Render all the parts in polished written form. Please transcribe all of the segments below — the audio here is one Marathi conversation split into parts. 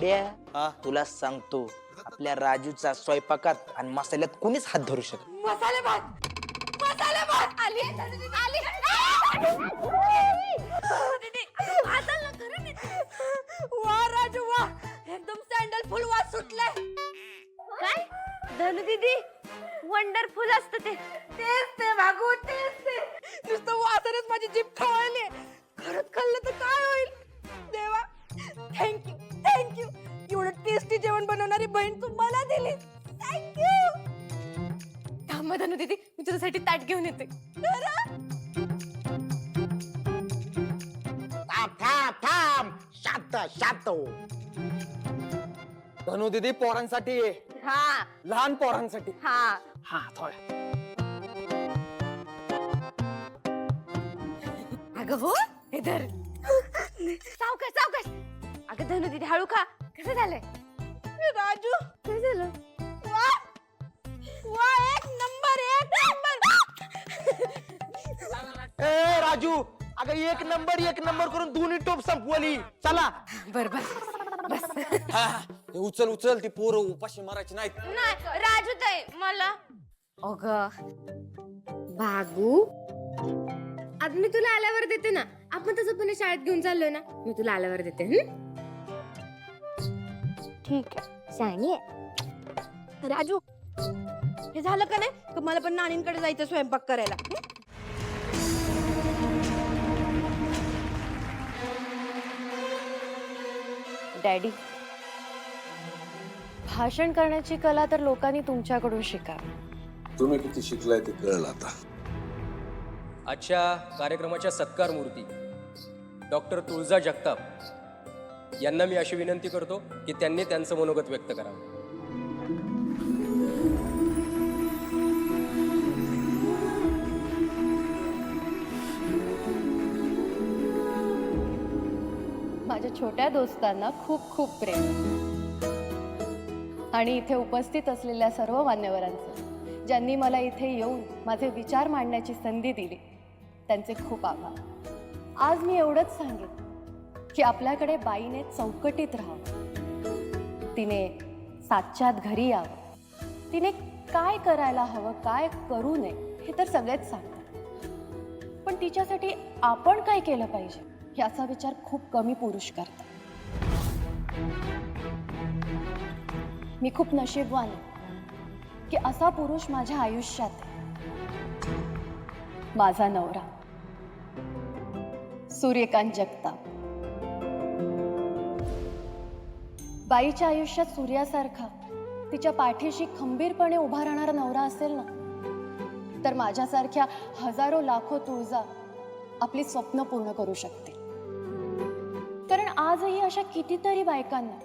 भावड्या तुला सांगतो आपल्या राजूचा स्वयंपाकात आणि मसाल्यात कुणीच हात धरू शकत. मसाले भात आली वा राजू वा एकदम सँडल फुल वास सुटलाय. काय धनु दीदी वंडरफुल असतं तेच ते भागू तेच ते नुसतं वासानेच माझी जीभ खवळली. खरंच खाल्लं तर काय होईल देवा. थँक्यू एवढं टेस्टी जेवण बनवणारी बहीण तू मला दिली. थँक्यू. थांबा धनु दीदी मी तुझ्यासाठी ताट घेऊन येते. थांब शांत शांत हो. धनु दीदी पोरांसाठी आहे, हा लहान पोरांसाठी. हा हा थोडं अगं हो हे धर. सावकाश अगं धनु दीदी हळू खा. कसं झालंय राजू काय झालं वा वा एक नंबर ए राजू अगं एक नंबर करून दोन्ही टोप संपवली. चला बर हे उचल ती पोरं उपाशी मारायची नाहीत. नाही राजू ताई मला अगं भागू आज मी तुला आल्यावर देते ना. आपण तसं पण शाळेत घेऊन चाललोय ना. मी तुला आल्यावर देते. ठीक आहे शाणी आहे. राजू हे झालं का नाही मला पण नानींकडे जायचं स्वयंपाक करायला. डॅडी भाषण करण्याची कला तर लोकांनी तुमच्याकडून शिकावी. तुम्ही किती शिकलाय ते कळलं आता. आजच्या कार्यक्रमाच्या सत्कार मूर्ती डॉक्टर तुळजा जगताप यांना मी अशी विनंती करतो की त्यांनी त्यांचं मनोगत व्यक्त करावं. माझ्या छोट्या दोस्तांना खूप खूप प्रेम आणि इथे उपस्थित असलेल्या सर्व मान्यवरांचे ज्यांनी मला इथे येऊन माझे विचार मांडण्याची संधी दिली त्यांचे खूप आभार. आज मी एवढंच सांगेन की आपल्याकडे बाईने चौकटीत राहावं, तिने साच्यात घरी यावं, तिने काय करायला हवं काय करू नये हे तर सगळेच सांगतात. पण तिच्यासाठी आपण काय केलं पाहिजे याचा विचार खूप कमी पुरुष करतात. मी खूप नशीबवान आहे की असा पुरुष माझ्या आयुष्यात आहे. माझा नवरा सूर्यकांत जगताप. बाईच्या आयुष्यात सूर्यासारखा तिच्या पाठीशी खंबीरपणे उभा राहणारा नवरा असेल ना तर माझ्यासारख्या हजारो लाखो तुळजा आपली स्वप्न पूर्ण करू शकते. कारण आजही अशा कितीतरी बायकांना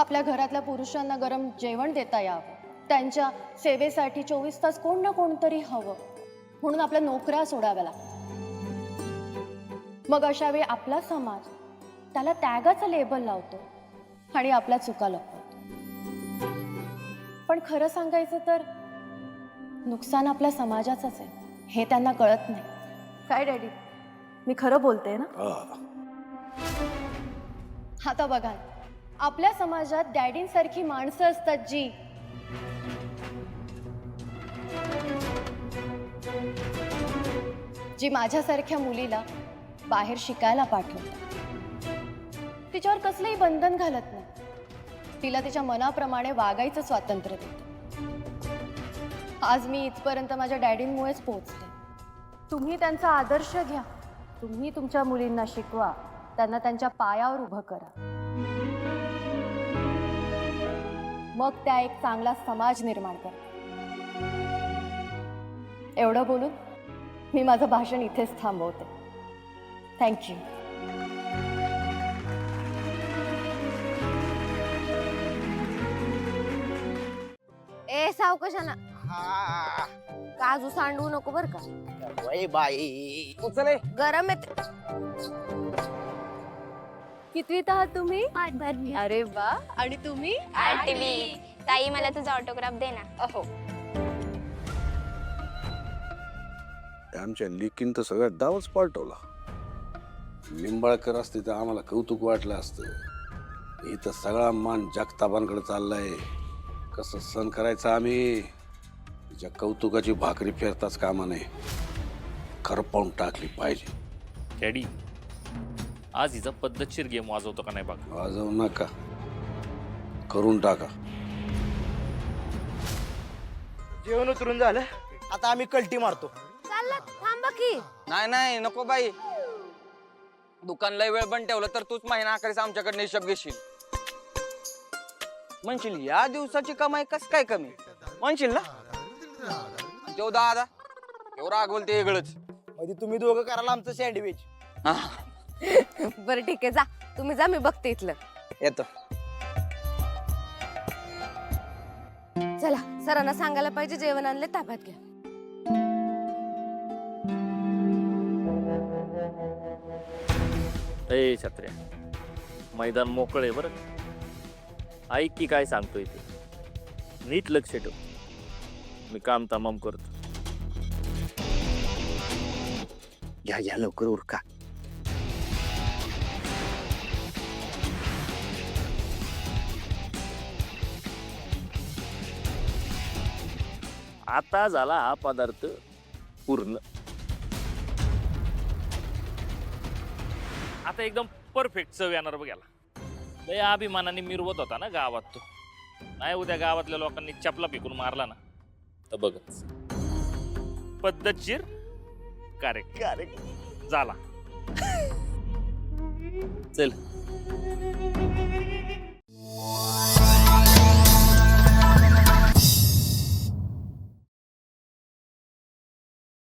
आपल्या घरातल्या पुरुषांना गरम जेवण देता यावं, त्यांच्या सेवेसाठी 24 तास कोण ना कोणतरी हवं म्हणून आपल्या नोकऱ्या सोडाव्या लागतात. मग अशा वेळी आपला समाज त्याला त्यागाचं लेबल लावतो आणि आपल्या चुका लपवतो. पण खरं सांगायचं तर नुकसान आपल्या समाजाचंच आहे हे त्यांना कळत नाही. काय डॅडी मी खरं बोलते ना. आता बघा आपल्या समाजात डॅडींसारखी माणसं असतात जी माझ्यासारख्या मुलीला बाहेर शिकायला पाठवतात. तिच्यावर कसलंही बंधन घालत नाही, तिला तिच्या मनाप्रमाणे वागायचं स्वातंत्र्य देतात. आज मी इथपर्यंत माझ्या डॅडींमुळेच पोहोचले. तुम्ही त्यांचा आदर्श घ्या, तुम्ही तुमच्या मुलींना शिकवा, त्यांना त्यांच्या पायावर उभं करा. मग त्या एक चांगला समाज निर्माण करतात. एवढं बोलून मी माझं भाषण इथेच थांबवते. थँक्यू. ए सावकाशाना काजू सांडवू नको बर का. वय बाई उचले गरम येते. कितवीत आहात तुम्ही? अरे वा. आणि तुम्ही? आठवी. ताई मला तुझा ऑटोग्राफ दे ना. अहो आमच्या लिखीन तर सगळ्यात डावच पालटवला. लिंबाळकर असते तर आम्हाला कौतुक वाटलं असतं. इथं सगळा मान जगतापांकडे चाललाय. कसं सण करायचं आम्ही? तिच्या कौतुकाची भाकरी फेरताच कामा नये. करपावून टाकली पाहिजे. डॅडी आज हिचा पद्धतशीर गेम वाजवतो का नाही बघा. वाजवू नका, करून टाका. जेवण उतरून झालं, आता आम्ही कल्टी मारतो. चालला थांबा की. नाही नाही नको बाई. दुकानला वेळ बंद ठेवलं तर तूच महिना अखेरीस आमच्याकडे हिशोब घेशील. म्हणशील या दिवसाची कमाई कस काय कमी म्हणशील ना. तेव्हा दादा एवढं रागवल ते वेगळंच. म्हणजे तुम्ही दोघं करायला आमचं सँडविच. बरं ठीक आहे, जा तुम्ही जा, मी बघते इथलं. येतो. चला सरांना सांगायला पाहिजे जेवण आणले, ताब्यात घ्या. ए छत्र्या, मैदान मोकळ आहे बरं. ऐक की काय सांगतोय ते, नीट लक्ष ठेव. मी काम तमाम करतो. घ्या लवकर उरका. आता झाला हा पदार्थ पूर्ण. आता एकदम परफेक्ट चव येणार बघायला. लय अभिमानाने मिरवत होता ना गावात तो. नाही उद्या गावातल्या लोकांनी चपला फेकून मारला ना तर बघच. पद्धतशीर कार्यक्रम झाला. चल